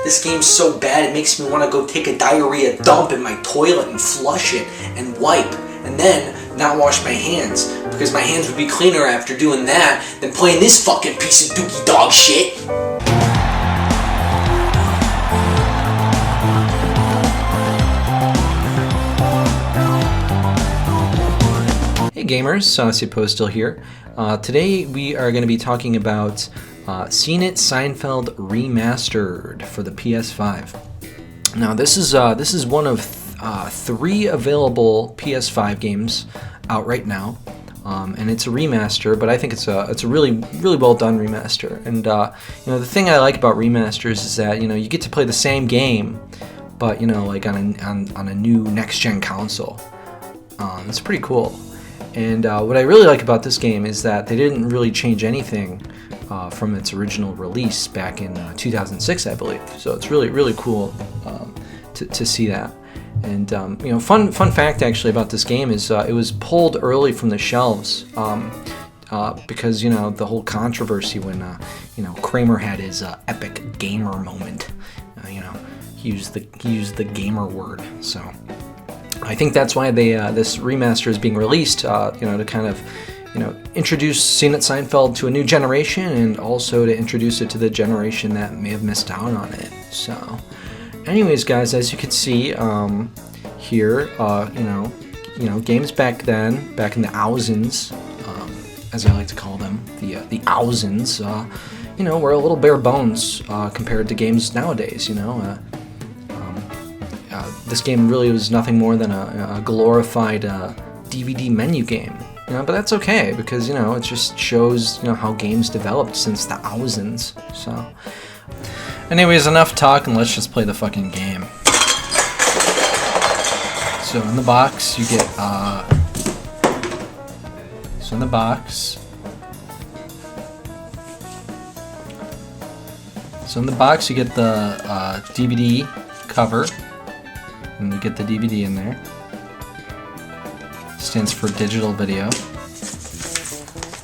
This game's so bad it makes me want to go take a diarrhea dump in my toilet and flush it and wipe and then not wash my hands because my hands would be cleaner after doing that than playing this fucking piece of dookie dog shit. Hey gamers, Saucy Postal here. Today we are going to be talking about Seen It Seinfeld Remastered for the PS5. Now this is one of 3 available PS5 games out right now, and it's a remaster. But I think it's a really well done remaster. And the thing I like about remasters is that you get to play the same game, but like on a new next gen console. It's pretty cool. And what I really like about this game is that they didn't really change anything from its original release back in 2006, I believe. So it's really cool to see that. And fun fact actually about this game is it was pulled early from the shelves because the whole controversy when Kramer had his epic gamer moment. He used the gamer word. So I think that's why this remaster is being released, to kind of, introduce Seen It Seinfeld to a new generation, and also to introduce it to the generation that may have missed out on it. So, anyways, guys, as you can see here, games back then, back in the thousands, as I like to call them, the thousands, were a little bare bones compared to games nowadays. This game really was nothing more than a glorified DVD menu game, but that's okay because it just shows how games developed since the thousands. So, anyways, enough talk and let's just play the fucking game. So in the box you get the DVD cover. And you get the DVD in there. Stands for digital video.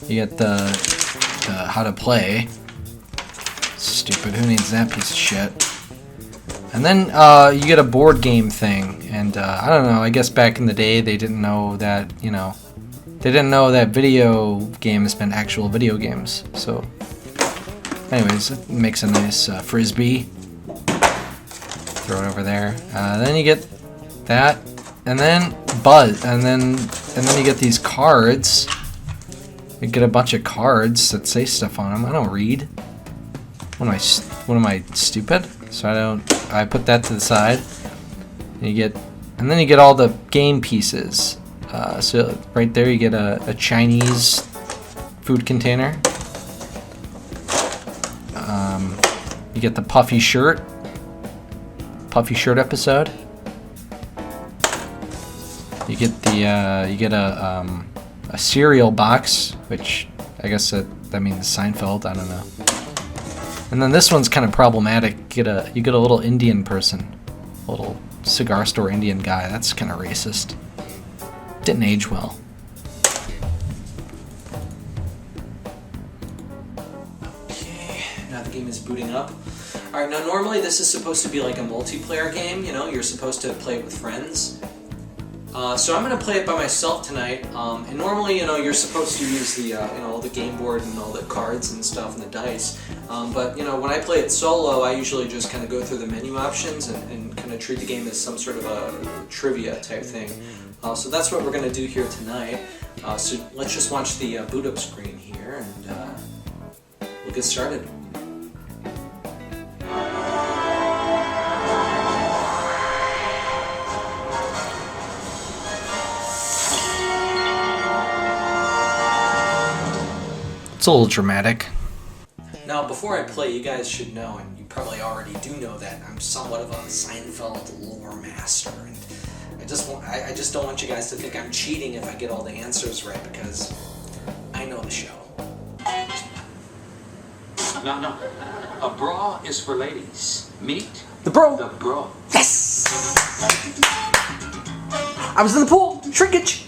You get the how to play. Stupid, who needs that piece of shit? And then you get a board game thing. And I don't know, I guess back in the day they didn't know that, video games meant actual video games. So anyways, it makes a nice frisbee. Throw it over there. Then you get that, and then Buzz, and then you get these cards. You get a bunch of cards that say stuff on them. I don't read. What am I stupid? So I put that to the side. And then you get all the game pieces. So right there you get a Chinese food container. You get the puffy shirt episode. You get a cereal box, which I guess that means Seinfeld. I don't know. And then this one's kind of problematic. You get a little Indian person, a little cigar store Indian guy. That's kind of racist. Didn't age well. Okay, now the game is booting up. Alright, now normally this is supposed to be like a multiplayer game, you're supposed to play it with friends. So I'm going to play it by myself tonight, and normally, you're supposed to use the game board and all the cards and stuff and the dice, but, when I play it solo, I usually just kind of go through the menu options and kind of treat the game as some sort of a trivia type thing. So that's what we're going to do here tonight. So let's just watch the boot up screen here, and we'll get started. It's a little dramatic. Now, before I play, you guys should know, and you probably already do know, that I'm somewhat of a Seinfeld lore master, and I just don't want you guys to think I'm cheating if I get all the answers right, because I know the show. No. A bra is for ladies. Meet the bro. The bro. Yes! I was in the pool. Shrinkage.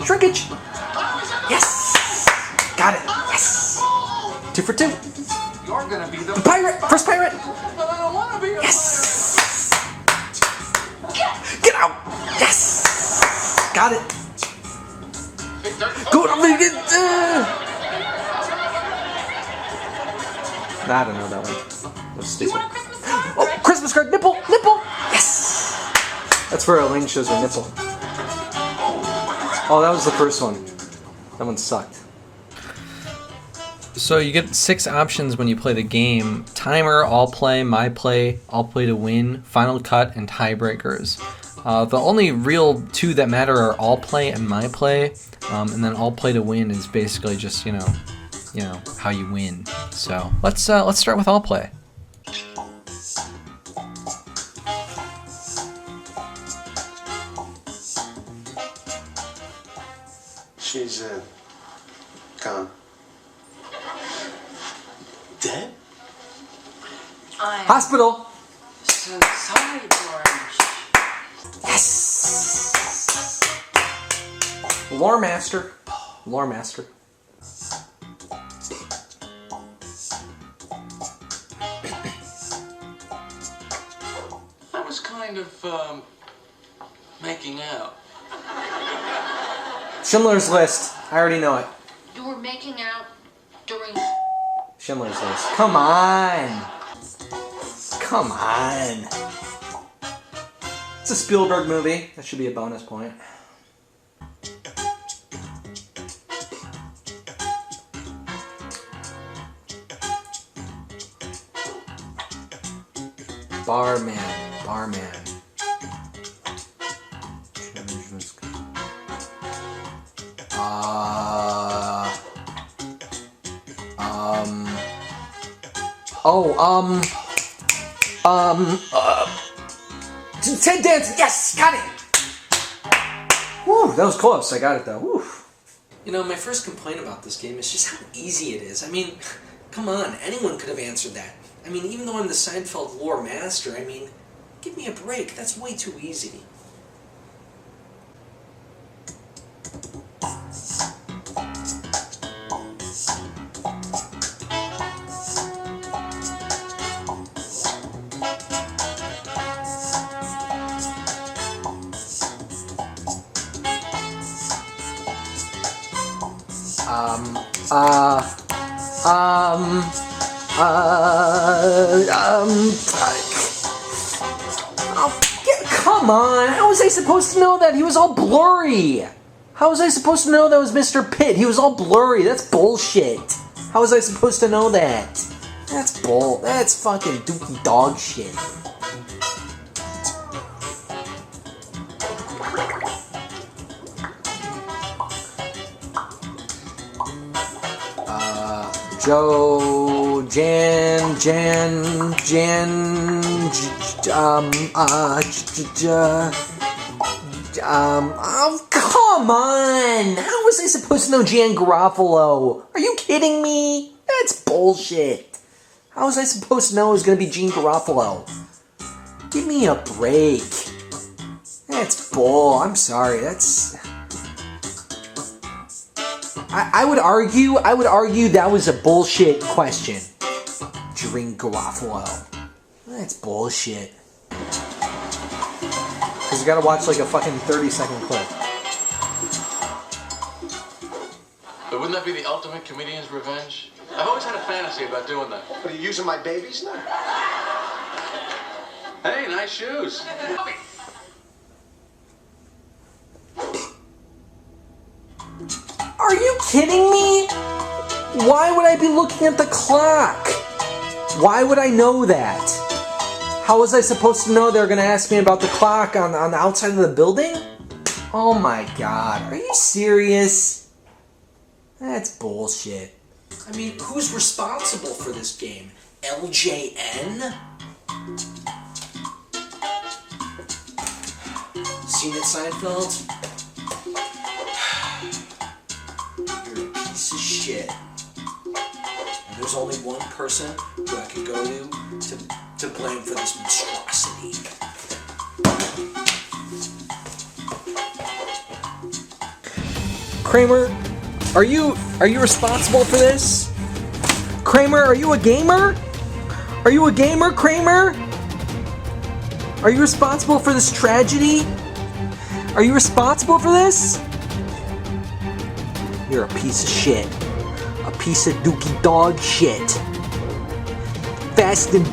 Yes! Got it. Yes! 2 for 2. You're gonna be the Pirate! First pirate! But I don't wanna be a Yes! Get out! Yes! Got it! Go to the... I don't know that one. That's stupid. Oh, Christmas card! Nipple! Nipple! Yes! That's where Elaine shows her nipple. Oh, that was the first one. That one sucked. So you get 6 options when you play the game: timer, all play, my play, all play to win, final cut, and tiebreakers. The only real 2 that matter are all play and my play, and then all play to win is basically just you know how you win. So let's start with all play. She's gone. Dead? I'm Hospital. so sorry, George. Yes. Lore master. Lore master. I was kind of, making out. Schindler's List. I already know it. You were making out during... Schindler's List. Come on. Come on. It's a Spielberg movie. That should be a bonus point. Barman. Barman. Ted Danson, yes, got it! Woo, that was close, I got it though, woo. You know, my first complaint about this game is just how easy it is. I mean, come on, anyone could have answered that. I mean, even though I'm the Seinfeld lore master, I mean, give me a break, that's way too easy. Come on, how was I supposed to know that? He was all blurry. How was I supposed to know that was Mr. Pitt? He was all blurry. That's bullshit. How was I supposed to know that? That's fucking dookie dog shit. Joe, oh, come on! How was I supposed to know Jan Garofalo? Are you kidding me? That's bullshit. How was I supposed to know it was going to be Jean Garofalo? Give me a break. That's bull. I'm sorry. That's... I would argue that was a bullshit question. Jean Garofalo. That's bullshit. Because you gotta watch like a fucking 30-second clip. But wouldn't that be the ultimate comedian's revenge? I've always had a fantasy about doing that. What, are you using my babies now? Hey, nice shoes. Are you kidding me? Why would I be looking at the clock? Why would I know that? How was I supposed to know they were going to ask me about the clock on the outside of the building? Oh my god, are you serious? That's bullshit. I mean, who's responsible for this game? LJN? Seen it, Seinfeld? You're a piece of shit. And there's only one person who I could go to blame for this monstrosity. Kramer, are you responsible for this? Kramer, are you a gamer? Are you a gamer, Kramer? Are you responsible for this tragedy? Are you responsible for this? You're a piece of shit. A piece of dookie dog shit. Fast and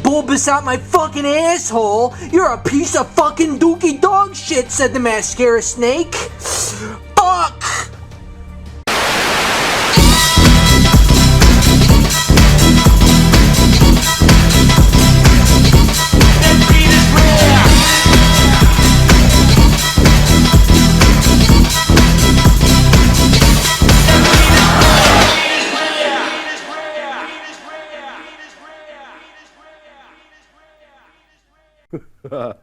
bulbous out my fucking asshole. You're a piece of fucking dookie dog shit, said the mascara snake. Fuck! Ha